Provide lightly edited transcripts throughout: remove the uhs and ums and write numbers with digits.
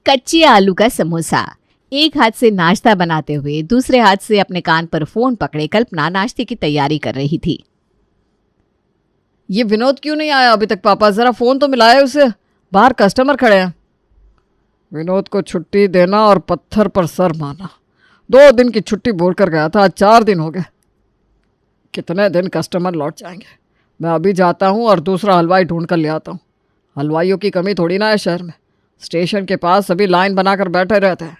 कच्चे आलू का समोसा। एक हाथ से नाश्ता बनाते हुए दूसरे हाथ से अपने कान पर फोन पकड़े कल्पना नाश्ते की तैयारी कर रही थी। ये विनोद क्यों नहीं आया अभी तक? पापा जरा फोन तो मिलाए उसे, बाहर कस्टमर खड़े हैं। विनोद को छुट्टी देना और पत्थर पर सर मारना। 2 दिन की छुट्टी बोलकर गया था, आज 4 दिन हो गए। कितने दिन कस्टमर लौट जाएंगे? मैं अभी जाता हूँ और दूसरा हलवाई ढूंढ कर ले आता हूँ। हलवाइयों की कमी थोड़ी ना है शहर में। स्टेशन के पास सभी लाइन बनाकर बैठे रहते हैं।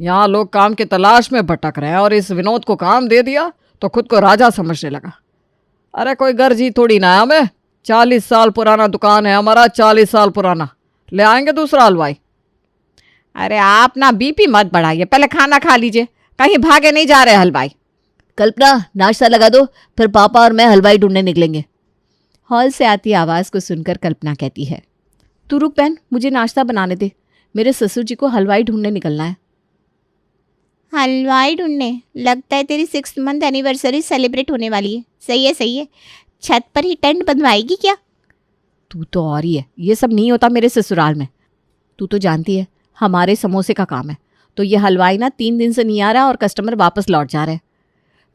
यहाँ लोग काम की तलाश में भटक रहे हैं और इस विनोद को काम दे दिया तो खुद को राजा समझने लगा। अरे कोई गर्जी थोड़ी ना है हमें। 40 साल पुराना दुकान है हमारा, 40 साल पुराना। ले आएंगे दूसरा हलवाई। अरे आप ना बीपी मत बढ़ाइए, पहले खाना खा लीजिए, कहीं भागे नहीं जा रहे हलवाई। कल्पना नाश्ता लगा दो, फिर पापा और मैं हलवाई ढूंढने निकलेंगे। हॉल से आती आवाज को सुनकर कल्पना कहती है, तू रुक बहन, मुझे नाश्ता बनाने दे, मेरे ससुर जी को हलवाई ढूंढने निकलना है। हलवाई ढूंढने? लगता है तेरी 6th मंथ एनिवर्सरी सेलिब्रेट होने वाली है। सही है सही है, छत पर ही टेंट बनवाएगी क्या? तू तो और ही है, ये सब नहीं होता मेरे ससुराल में। तू तो जानती है हमारे समोसे का काम है, तो ये हलवाई ना 3 दिन से नहीं आ रहा और कस्टमर वापस लौट जा रहे हैं।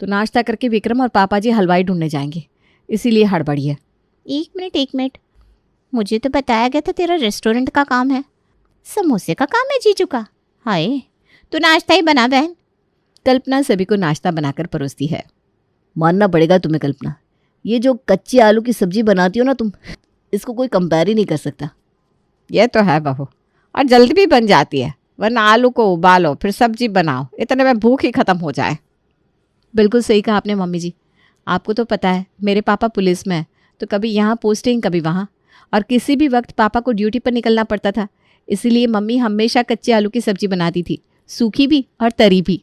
तो नाश्ता करके विक्रम और पापा जी हलवाई ढूंढने जाएंगे, इसीलिए हड़बड़ी है। एक मिनट, मुझे तो बताया गया था तेरा रेस्टोरेंट का काम है, समोसे का काम है जीजू का। हाय, तू नाश्ता ही बना बहन। कल्पना सभी को नाश्ता बनाकर परोसती है। मानना पड़ेगा तुम्हें कल्पना, ये जो कच्चे आलू की सब्जी बनाती हो ना तुम, इसको कोई कंपेयर ही नहीं कर सकता। ये तो है बहू, और जल्दी भी बन जाती है, वरना आलू को उबालो फिर सब्जी बनाओ, इतने में भूख ही खत्म हो जाए। बिल्कुल सही कहा आपने मम्मी जी। आपको तो पता है मेरे पापा पुलिस में है, तो कभी यहाँ पोस्टिंग कभी वहाँ, और किसी भी वक्त पापा को ड्यूटी पर निकलना पड़ता था, इसीलिए मम्मी हमेशा कच्चे आलू की सब्जी बनाती थी, सूखी भी और तरी भी।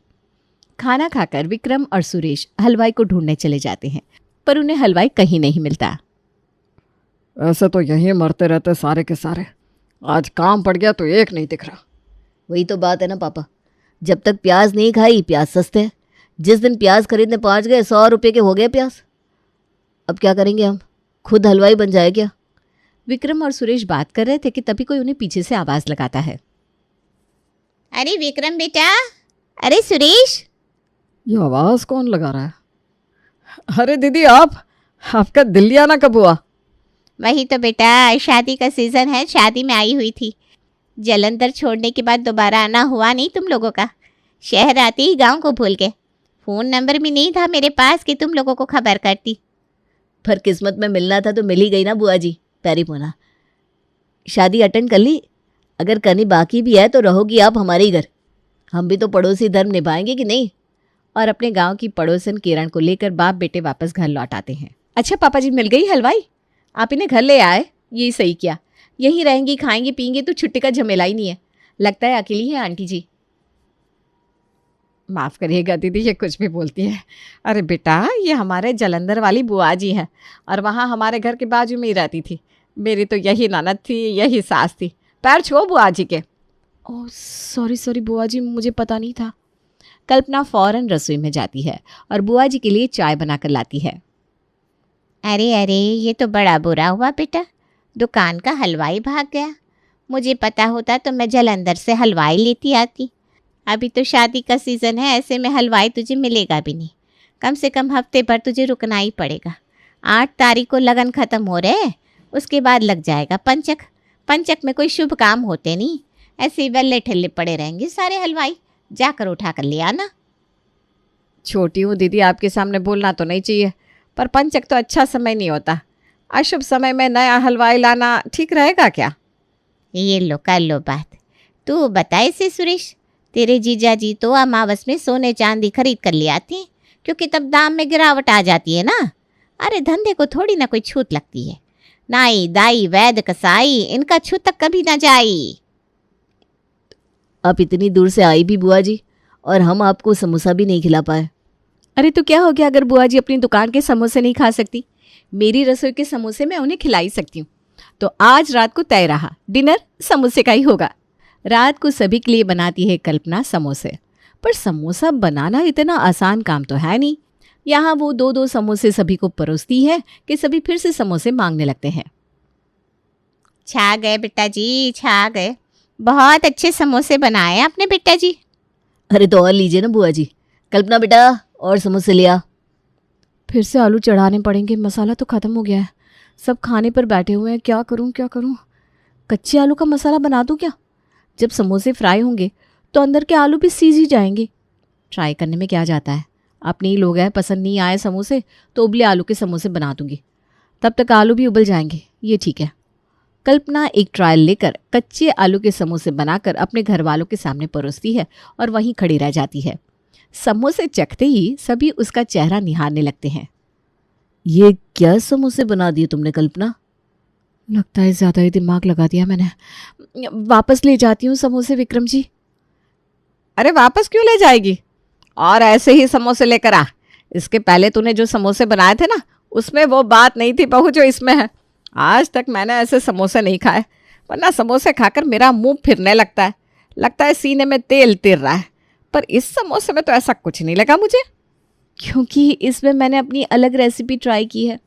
खाना खाकर विक्रम और सुरेश हलवाई को ढूंढने चले जाते हैं, पर उन्हें हलवाई कहीं नहीं मिलता। ऐसे तो यहीं मरते रहते सारे के सारे, आज काम पड़ गया तो एक नहीं दिख रहा। वही तो बात है ना पापा, जब तक प्याज नहीं खाई प्याज सस्ते हैं। जिस दिन प्याज खरीदने पहुंच गए 100 रुपये के हो गए प्याज। अब क्या करेंगे हम, खुद हलवाई बन जाए क्या? विक्रम और सुरेश बात कर रहे थे कि तभी कोई उन्हें पीछे से आवाज लगाता है। अरे विक्रम बेटा, अरे सुरेश। ये आवाज़ कौन लगा रहा है? अरे दीदी आपका दिल्ली आना कब हुआ? वही तो बेटा, शादी का सीज़न है, शादी में आई हुई थी। जलंधर छोड़ने के बाद दोबारा आना हुआ नहीं तुम लोगों का। शहर आते ही गांव को भूल गए। फ़ोन नंबर भी नहीं था मेरे पास कि तुम लोगों को खबर करती। पर किस्मत में मिलना था तो मिल ही गई ना बुआ जी, पैरी पोना। शादी अटेंड कर ली, अगर करनी बाकी भी है तो रहोगी आप हमारे ही घर। हम भी तो पड़ोसी धर्म निभाएंगे कि नहीं? और अपने गांव की पड़ोसन किरण को लेकर बाप बेटे वापस घर लौट आते हैं। अच्छा पापा जी, मिल गई हलवाई? आप इन्हें घर ले आए, यही सही किया। यहीं रहेंगी, खाएंगी पियेंगी तो छुट्टी का झमेला ही नहीं है। लगता है अकेली है आंटी जी। माफ़ करिएगा दीदी, ये कुछ भी बोलती है। अरे बेटा, ये हमारे जलंधर वाली बुआ जी हैं, और वहाँ हमारे घर के बाजू में ही रहती थी। मेरी तो यही ननद थी, यही सास थी। पैर छुओ बुआ जी के। ओह सॉरी बुआ जी, मुझे पता नहीं था। कल्पना फौरन रसोई में जाती है और बुआ जी के लिए चाय बनाकर लाती है। अरे ये तो बड़ा बुरा हुआ बेटा, दुकान का हलवाई भाग गया। मुझे पता होता तो मैं जलंधर से हलवाई लेती आती। अभी तो शादी का सीज़न है, ऐसे में हलवाई तुझे मिलेगा भी नहीं। कम से कम हफ्ते भर तुझे रुकना ही पड़ेगा। 8 तारीख को लगन ख़त्म हो रहे, उसके बाद लग जाएगा पंचक। पंचक में कोई शुभ काम होते नहीं, ऐसे ही वेले ठेले पड़े रहेंगे सारे हलवाई। जाकर उठा कर ले आना। छोटी हूँ दीदी, आपके सामने बोलना तो नहीं चाहिए, पर पंचक तो अच्छा समय नहीं होता। अशुभ समय में नया हलवाई लाना ठीक रहेगा क्या? ये लो कर लो बात। तू बताए से सुरेश, तेरे जीजा जी तो अमावस में सोने चांदी खरीद कर ले आते हैं, क्योंकि तब दाम में गिरावट आ जाती है ना। अरे धंधे को थोड़ी ना कोई छूत लगती है। नाई दाई वैद कसाई, इनका छूत तक कभी ना जाई। आप इतनी दूर से आई भी बुआ जी, और हम आपको समोसा भी नहीं खिला पाए। अरे तो क्या हो गया अगर बुआ जी अपनी दुकान के समोसे नहीं खा सकती? मेरी रसोई के समोसे मैं उन्हें खिला ही सकती हूँ। तो आज रात को तय रहा, डिनर समोसे का ही होगा। रात को सभी के लिए बनाती है कल्पना समोसे, पर समोसा बनाना इतना आसान काम तो है नहीं। यहाँ वो 2-2 समोसे सभी को परोसती है कि सभी फिर से समोसे मांगने लगते हैं। छा गए बेटा जी, छा गए। बहुत अच्छे समोसे बनाए हैं आपने बेटा जी। अरे तो और लीजिए ना बुआ जी। कल्पना बेटा और समोसे लिया। फिर से आलू चढ़ाने पड़ेंगे, मसाला तो ख़त्म हो गया है। सब खाने पर बैठे हुए हैं, क्या करूं क्या करूं। कच्चे आलू का मसाला बना दूं क्या? जब समोसे फ्राई होंगे तो अंदर के आलू भी सीज ही जाएंगे। ट्राई करने में क्या जाता है। अपने ही लोग हैं, पसंद नहीं आए समोसे तो उबले आलू के समोसे बना दूंगी, तब तक आलू भी उबल जाएंगे। ये ठीक है। कल्पना एक ट्रायल लेकर कच्चे आलू के समोसे बनाकर अपने घर वालों के सामने परोसती है और वहीं खड़ी रह जाती है। समोसे चखते ही सभी उसका चेहरा निहारने लगते हैं। ये क्या समोसे बना दिए तुमने कल्पना? लगता है ज़्यादा ही दिमाग लगा दिया मैंने। वापस ले जाती हूँ समोसे विक्रम जी। अरे वापस क्यों ले जाएगी? और ऐसे ही समोसे लेकर आ। इसके पहले तूने जो समोसे बनाए थे ना, उसमें वो बात नहीं थी बहू जो इसमें है। आज तक मैंने ऐसे समोसे नहीं खाए, वरना समोसे खाकर मेरा मुंह फिरने लगता है सीने में तेल तिर रहा है। पर इस समोसे में तो ऐसा कुछ नहीं लगा मुझे। क्योंकि इसमें मैंने अपनी अलग रेसिपी ट्राई की है।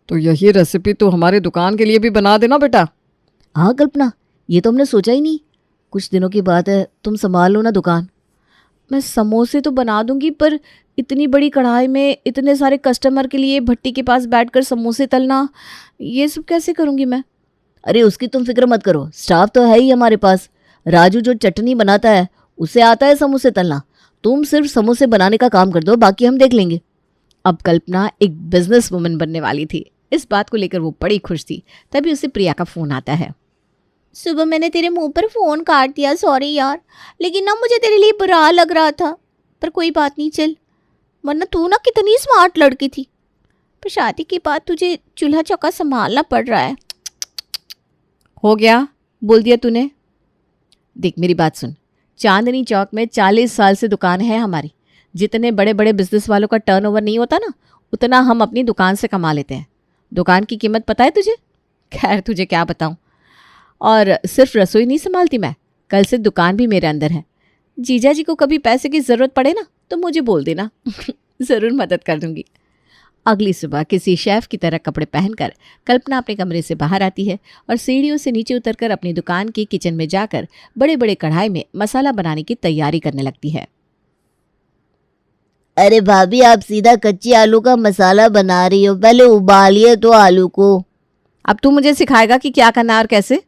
तो यही रेसिपी तो हमारी दुकान के लिए भी बना देना बेटा। हाँ कल्पना, ये तो हमने सोचा ही नहीं। कुछ दिनों की बात है, तुम संभाल लो ना दुकान। मैं समोसे तो बना दूंगी, पर इतनी बड़ी कढ़ाई में इतने सारे कस्टमर के लिए भट्टी के पास बैठकर समोसे तलना, ये सब कैसे करूंगी मैं? अरे उसकी तुम फिक्र मत करो, स्टाफ तो है ही हमारे पास। राजू जो चटनी बनाता है उसे आता है समोसे तलना। तुम सिर्फ समोसे बनाने का काम कर दो, बाकी हम देख लेंगे। अब कल्पना एक बिजनेस वुमन बनने वाली थी। इस बात को लेकर वो बड़ी खुश थी। तभी उसे प्रिया का फ़ोन आता है। सुबह मैंने तेरे मुंह पर फ़ोन काट दिया, सॉरी यार। लेकिन ना मुझे तेरे लिए बुरा लग रहा था, पर कोई बात नहीं, चल। वरना तू ना कितनी स्मार्ट लड़की थी, पर शादी के बाद तुझे चूल्हा चौका संभालना पड़ रहा है। हो गया, बोल दिया तूने। देख मेरी बात सुन, चांदनी चौक में 40 साल से दुकान है हमारी। जितने बड़े बड़े बिजनेस वालों का टर्नओवर नहीं होता ना, उतना हम अपनी दुकान से कमा लेते हैं। दुकान की कीमत पता है तुझे? खैर तुझे क्या बताऊं। और सिर्फ रसोई नहीं संभालती मैं, कल से दुकान भी मेरे अंदर है। जीजा जी को कभी पैसे की ज़रूरत पड़े ना तो मुझे बोल देना ज़रूर मदद कर दूंगी। अगली सुबह किसी शेफ की तरह कपड़े पहनकर कल्पना अपने कमरे से बाहर आती है और सीढ़ियों से नीचे उतरकर अपनी दुकान के किचन में जाकर बड़े बड़े कढ़ाई में मसाला बनाने की तैयारी करने लगती है। अरे भाभी, आप सीधा कच्चे आलू का मसाला बना रही हो, पहले उबालिए तो आलू को। अब तू मुझे सिखाएगा कि क्या करना है और कैसे?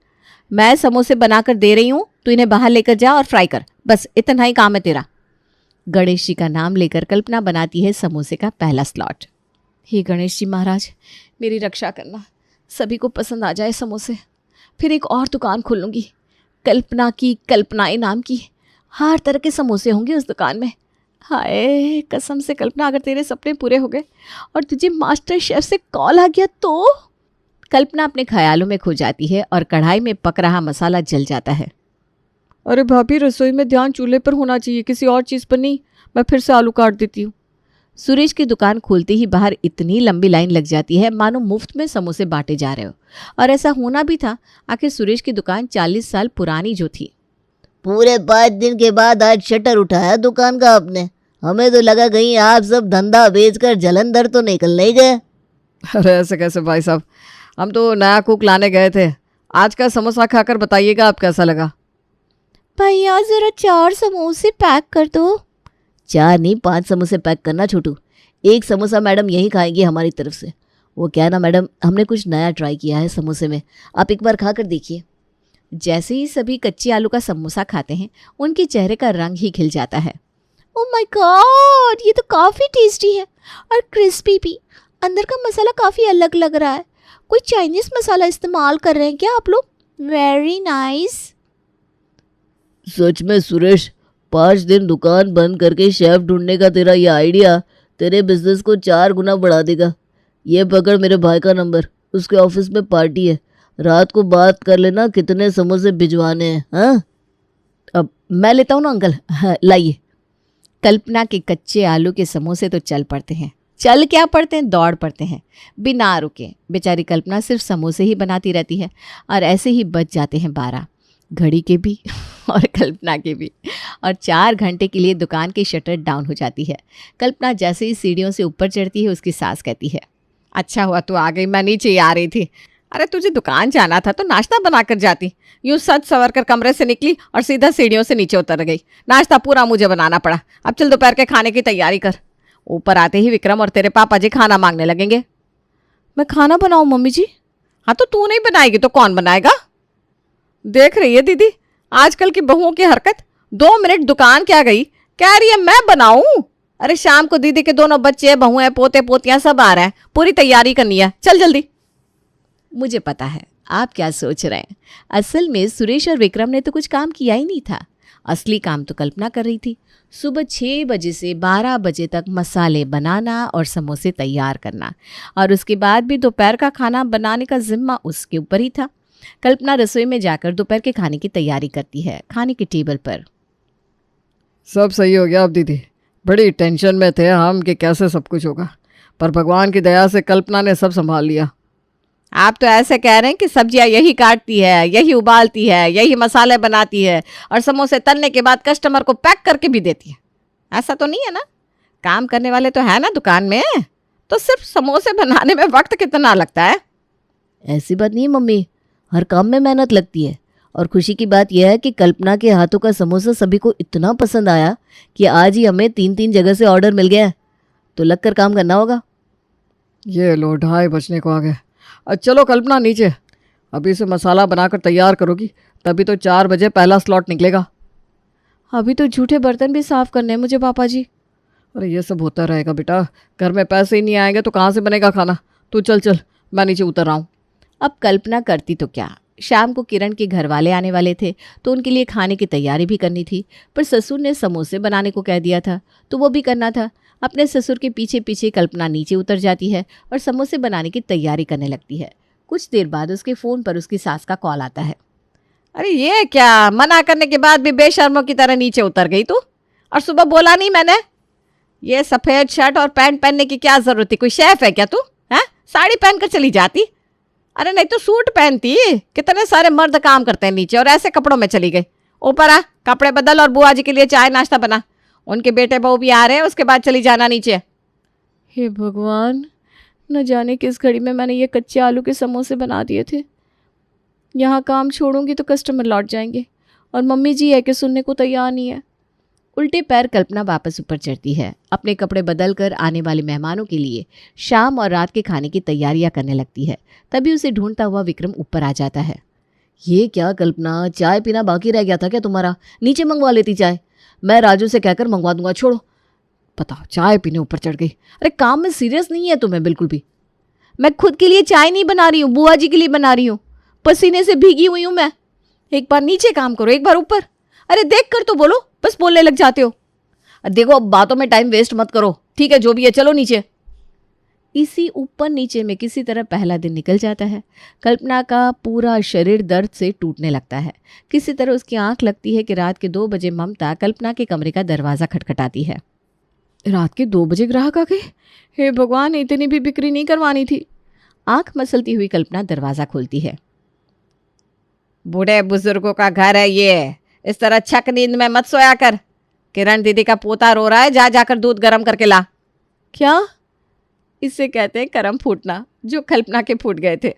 मैं समोसे बनाकर दे रही हूँ, तू इन्हें बाहर लेकर जा और फ्राई कर, बस इतना ही काम है तेरा। गणेश जी का नाम लेकर कल्पना बनाती है समोसे का पहला स्लॉट। हे गणेश जी महाराज, मेरी रक्षा करना, सभी को पसंद आ जाए समोसे। फिर एक और दुकान खोलूँगी, कल्पना की कल्पनाएं नाम की। हर तरह के समोसे होंगे उस दुकान में। हाय कसम से कल्पना, अगर तेरे सपने पूरे हो गए और तुझे मास्टर शेफ से कॉल आ गया तो? कल्पना अपने ख्यालों में खो जाती है और कढ़ाई में पक रहा मसाला जल जाता है। अरे भाभी, रसोई में ध्यान चूल्हे पर होना चाहिए, किसी और चीज़ पर नहीं। मैं फिर से आलू काट देती हूँ। सुरेश की दुकान खोलते ही बाहर इतनी लंबी लाइन लग जाती है मानो मुफ्त में समोसे बांटे जा रहे हो। और ऐसा होना भी था, आखिर सुरेश की दुकान 40 साल पुरानी जो थी। पूरे 5 दिन के बाद आज शटर उठाया दुकान का आपने। हमें तो लगा कहीं आप सब धंधा बेचकर जलंधर तो निकल नहीं गए। अरे ऐसे कैसे भाई साहब, हम तो नया कुक लाने गए थे। आज का समोसा खाकर बताइएगा आप कैसा लगा। भैया जरा 4 समोसे पैक कर दो। 4 नहीं 5 समोसे पैक करना छोटू। 1 समोसा मैडम यही खाएंगी हमारी तरफ से। वो क्या ना मैडम, हमने कुछ नया ट्राई किया है समोसे में, आप एक बार खा कर देखिए। जैसे ही सभी कच्चे आलू का समोसा खाते हैं, उनके चेहरे का रंग ही खिल जाता है। ओह माय गॉड, ये तो काफ़ी टेस्टी है और क्रिस्पी भी। अंदर का मसाला काफ़ी अलग लग रहा है। कोई चाइनीज़ मसाला इस्तेमाल कर रहे हैं क्या आप लोग? Very nice. सच में सुरेश, 5 दिन दुकान बंद करके शेफ ढूंढने का तेरा ये आइडिया तेरे बिजनेस को 4 गुना बढ़ा देगा। ये पकड़ मेरे भाई का नंबर, उसके ऑफिस में पार्टी है, रात को बात कर लेना कितने समोसे भिजवाने हैं। हाँ अब मैं लेता हूँ ना अंकल। हाँ, लाइए। कल्पना के कच्चे आलू के समोसे तो चल पड़ते हैं। चल क्या पड़ते हैं, दौड़ पड़ते हैं बिना रुके। बेचारी कल्पना सिर्फ समोसे ही बनाती रहती है और ऐसे ही बच जाते हैं 12, घड़ी के भी और कल्पना के भी। और 4 घंटे के लिए दुकान की शटर डाउन हो जाती है। कल्पना जैसे ही सीढ़ियों से ऊपर चढ़ती है, उसकी सास कहती है, अच्छा हुआ तू आ गई, मैं नीचे ही आ रही थी। अरे तुझे दुकान जाना था तो नाश्ता बनाकर जाती। यूं सज सवर कर कमरे से निकली और सीधा सीढ़ियों से नीचे उतर गई। नाश्ता पूरा मुझे बनाना पड़ा। अब चल दोपहर के खाने की तैयारी कर। ऊपर आते ही विक्रम और तेरे पापा जी खाना मांगने लगेंगे। मैं खाना बनाऊं मम्मी जी? हाँ तो तू नहीं बनाएगी तो कौन बनाएगा? देख रही है दीदी आजकल की बहुओं की हरकत। 2 मिनट दुकान क्या गई, कह रही है मैं बनाऊं। अरे शाम को दीदी के दोनों बच्चे, बहुएं, पोते पोतियां सब आ रहे हैं, पूरी तैयारी करनी है, चल जल्दी। मुझे पता है आप क्या सोच रहे हैं। असल में सुरेश और विक्रम ने तो कुछ काम किया ही नहीं था। असली काम तो कल्पना कर रही थी। सुबह 6 बजे से 12 बजे तक मसाले बनाना और समोसे तैयार करना, और उसके बाद भी दोपहर का खाना बनाने का जिम्मा उसके ऊपर ही था। कल्पना रसोई में जाकर दोपहर के खाने की तैयारी करती है। खाने की टेबल पर सब सही हो गया अब दीदी। बड़ी टेंशन में थे हम कि कैसे सब कुछ होगा, पर भगवान की दया से कल्पना ने सब संभाल लिया। आप तो ऐसे कह रहे हैं कि सब्जियां यही काटती है, यही उबालती है, यही मसाले बनाती है और समोसे तलने के बाद कस्टमर को पैक करके भी देती है। ऐसा तो नहीं है ना? काम करने वाले तो है ना दुकान में, तो सिर्फ समोसे बनाने में वक्त कितना लगता है? ऐसी बात नहीं है मम्मी, हर काम में मेहनत लगती है। और खुशी की बात यह है कि कल्पना के हाथों का समोसा सभी को इतना पसंद आया कि आज ही हमें 3 जगह से ऑर्डर मिल गया है, तो लगकर काम करना होगा। ये लो 2:30 बजने को आ गए। चलो कल्पना नीचे, अभी से मसाला बनाकर तैयार करोगी तभी तो 4 बजे पहला स्लॉट निकलेगा। अभी तो झूठे बर्तन भी साफ करने हैं मुझे पापा जी। अरे ये सब होता रहेगा बेटा, घर में पैसे ही नहीं आएंगे तो कहाँ से बनेगा खाना। तू चल चल, मैं नीचे उतर रहा हूँ। अब कल्पना करती तो क्या, शाम को किरण के घर वाले आने वाले थे तो उनके लिए खाने की तैयारी भी करनी थी, पर ससुर ने समोसे बनाने को कह दिया था तो वो भी करना था। अपने ससुर के पीछे पीछे कल्पना नीचे उतर जाती है और समोसे बनाने की तैयारी करने लगती है। कुछ देर बाद उसके फ़ोन पर उसकी सास का कॉल आता है। अरे ये क्या, मना करने के बाद भी बेशर्मों की तरह नीचे उतर गई तू? और सुबह बोला नहीं मैंने? ये सफ़ेद शर्ट और पैंट पहनने की क्या ज़रूरत थी? कोई शेफ है क्या तू? हैं, साड़ी पहन कर चली जाती। अरे नहीं तो सूट पहनती। कितने सारे मर्द काम करते हैं नीचे और ऐसे कपड़ों में चली गई। ऊपर आ, कपड़े बदल और बुआ जी के लिए चाय नाश्ता बना। उनके बेटे बहू भी आ रहे हैं, उसके बाद चली जाना नीचे। हे भगवान, न जाने किस घड़ी में मैंने ये कच्चे आलू के समोसे बना दिए थे। यहाँ काम छोड़ूंगी तो कस्टमर लौट जाएंगे और मम्मी जी है कि सुनने को तैयार नहीं है। उल्टे पैर कल्पना वापस ऊपर चढ़ती है। अपने कपड़े बदल कर आने वाले मेहमानों के लिए शाम और रात के खाने की तैयारियां करने लगती है। तभी उसे ढूंढता हुआ विक्रम ऊपर आ जाता है। ये क्या कल्पना, चाय पीना बाकी रह गया था क्या तुम्हारा? नीचे मंगवा लेती चाय, मैं राजू से कहकर मंगवा दूंगा। छोड़ो, बताओ, चाय पीने ऊपर चढ़ गई। अरे काम में सीरियस नहीं है तुम्हें बिल्कुल भी। मैं खुद के लिए चाय नहीं बना रही हूँ, बुआ जी के लिए बना रही हूँ। पसीने से भीगी हुई हूँ मैं। एक बार नीचे काम करो, एक बार ऊपर। अरे देख कर तो बोलो, बस बोलने लग जाते हो। देखो अब बातों में टाइम वेस्ट मत करो, ठीक है? जो भी है चलो नीचे। इसी ऊपर नीचे में किसी तरह पहला दिन निकल जाता है। कल्पना का पूरा शरीर दर्द से टूटने लगता है। किसी तरह उसकी आंख लगती है कि रात के 2 बजे ममता कल्पना के कमरे का दरवाज़ा खटखटाती है। रात के 2 बजे ग्राहक आ गए? हे भगवान, इतनी भी बिक्री नहीं करवानी थी। आंख मसलती हुई कल्पना दरवाज़ा खोलती है। बूढ़े बुजुर्गों का घर है ये, इस तरह छक नींद में मत सोया कर। किरण दीदी का पोता रो रहा है, जा जाकर दूध गर्म करके ला। क्या? इसे कहते हैं करम फूटना, जो कल्पना के फूट गए थे।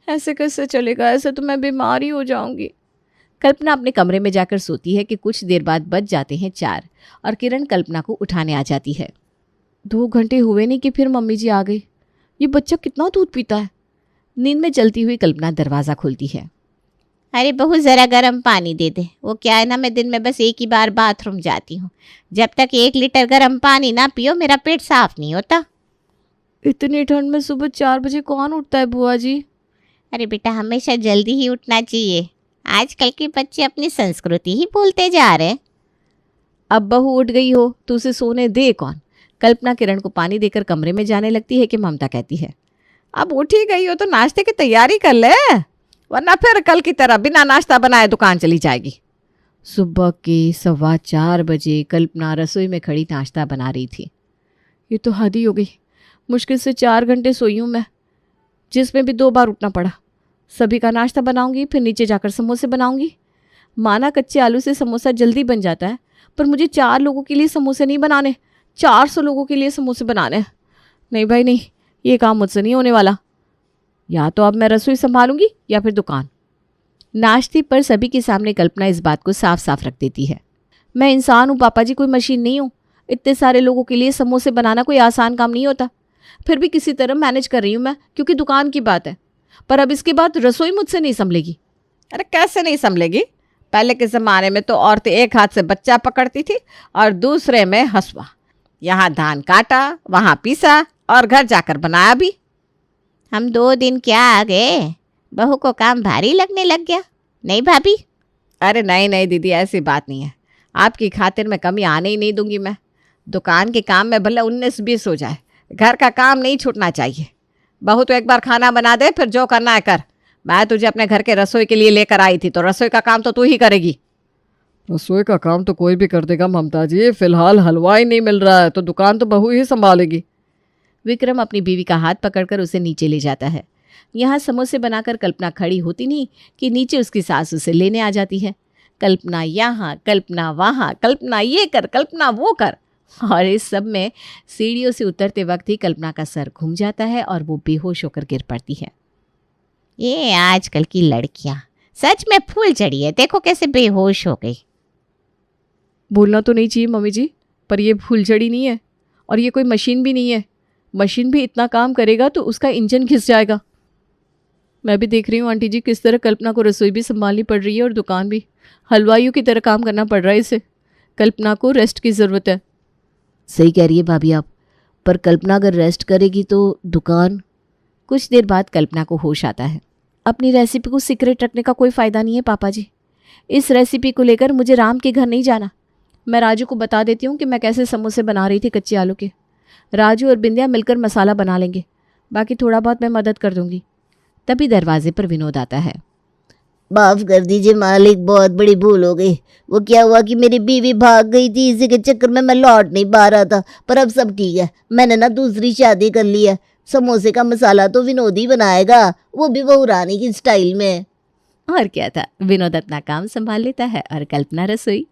ऐसे कैसे चलेगा? ऐसे तो मैं बीमार ही हो जाऊंगी। कल्पना अपने कमरे में जाकर सोती है कि कुछ देर बाद बज जाते हैं 4 और किरण कल्पना को उठाने आ जाती है। 2 घंटे हुए नहीं कि फिर मम्मी जी आ गई। ये बच्चा कितना दूध पीता है। नींद में चलती हुई कल्पना दरवाज़ा खोलती है। अरे बहू ज़रा गर्म पानी दे दे। वो क्या है ना, मैं दिन में बस एक ही बार बाथरूम जाती हूँ। जब तक 1 लीटर गर्म पानी ना पियो मेरा पेट साफ नहीं होता। इतनी ठंड में सुबह 4 बजे कौन उठता है बुआ जी? अरे बेटा, हमेशा जल्दी ही उठना चाहिए। आजकल के बच्चे अपनी संस्कृति ही भूलते जा रहे हैं। अब बहू उठ गई हो तो उसे सोने दे कौन? कल्पना किरण को पानी देकर कमरे में जाने लगती है कि ममता कहती है, अब उठ ही गई हो तो नाश्ते की तैयारी कर ले, वरना फिर कल की तरह बिना नाश्ता बनाए दुकान चली जाएगी। सुबह के 4:15 बजे कल्पना रसोई में खड़ी नाश्ता बना रही थी। ये तो हद ही हो गई। मुश्किल से 4 घंटे सोई हूँ मैं, जिसमें भी 2 बार उठना पड़ा। सभी का नाश्ता बनाऊंगी, फिर नीचे जाकर समोसे बनाऊंगी। माना कच्चे आलू से समोसा जल्दी बन जाता है, पर मुझे 4 लोगों के लिए समोसे नहीं बनाने, 400 लोगों के लिए समोसे बनाने हैं। नहीं भाई नहीं, ये काम मुझसे नहीं होने वाला। या तो अब मैं रसोई संभालूंगी या फिर दुकान। नाश्ते पर सभी के सामने कल्पना इस बात को साफ साफ रख देती है। मैं इंसान हूँ पापा जी, कोई मशीन नहीं हूँ। इतने सारे लोगों के लिए समोसे बनाना कोई आसान काम नहीं होता। फिर भी किसी तरह मैनेज कर रही हूँ मैं, क्योंकि दुकान की बात है। पर अब इसके बाद रसोई मुझसे नहीं संभलेगी। अरे कैसे नहीं संभलेगी? पहले के ज़माने में तो औरतें एक हाथ से बच्चा पकड़ती थी और दूसरे में हंसुआ। यहाँ धान काटा, वहाँ पीसा और घर जाकर बनाया भी। हम 2 दिन क्या आ गए, बहू को काम भारी लगने लग गया, नहीं भाभी? अरे नहीं नहीं दीदी, ऐसी बात नहीं है। आपकी खातिर मैं कमी आने ही नहीं दूंगी। मैं दुकान के काम में भले 19-20 हो जाए, घर का काम नहीं छूटना चाहिए। बहू तो एक बार खाना बना दे, फिर जो करना है कर। मैं तुझे अपने घर के रसोई के लिए लेकर आई थी, तो रसोई का काम तो तू ही करेगी। रसोई का काम तो कोई भी कर देगा ममता जी, फिलहाल हलवाई नहीं मिल रहा है तो दुकान तो बहू ही संभालेगी। विक्रम अपनी बीवी का हाथ पकड़कर उसे नीचे ले जाता है। यहाँ समोसे बनाकर कल्पना खड़ी होती नहीं कि नीचे उसकी सास उसे लेने आ जाती है। कल्पना यहाँ, कल्पना वहाँ, कल्पना ये कर, कल्पना वो कर। और इस सब में सीढ़ियों से उतरते वक्त ही कल्पना का सर घूम जाता है और वो बेहोश होकर गिर पड़ती है। ये आजकल की लड़कियां सच में फूल चढ़ी है, देखो कैसे बेहोश हो गई। बोलना तो नहीं चाहिए मम्मी जी, पर ये फुलझड़ी नहीं है और ये कोई मशीन भी नहीं है। मशीन भी इतना काम करेगा तो उसका इंजन घिस जाएगा। मैं भी देख रही हूँ आंटी जी किस तरह कल्पना को रसोई भी संभालनी पड़ रही है और दुकान भी। हलवाइयों की तरह काम करना पड़ रहा है इसे। कल्पना को रेस्ट की ज़रूरत है। सही कह रही है भाभी आप, पर कल्पना अगर रेस्ट करेगी तो दुकान। कुछ देर बाद कल्पना को होश आता है। अपनी रेसिपी को सीक्रेट रखने का कोई फ़ायदा नहीं है पापा जी। इस रेसिपी को लेकर मुझे राम के घर नहीं जाना। मैं राजू को बता देती हूँ कि मैं कैसे समोसे बना रही थी कच्चे आलू के। राजू और बिंदिया मिलकर मसाला बना लेंगे, बाकी थोड़ा बहुत मैं मदद कर दूंगी। तभी दरवाजे पर विनोद आता है। माफ कर दीजिए मालिक, बहुत बड़ी भूल हो गई। वो क्या हुआ कि मेरी बीवी भाग गई थी, इसी के चक्कर में मैं लौट नहीं पा रहा था। पर अब सब ठीक है, मैंने ना दूसरी शादी कर ली है। समोसे का मसाला तो विनोद ही बनाएगा, वो भी बहू रानी की स्टाइल में। और क्या था, विनोद अपना काम संभाल लेता है और कल्पना रसोई।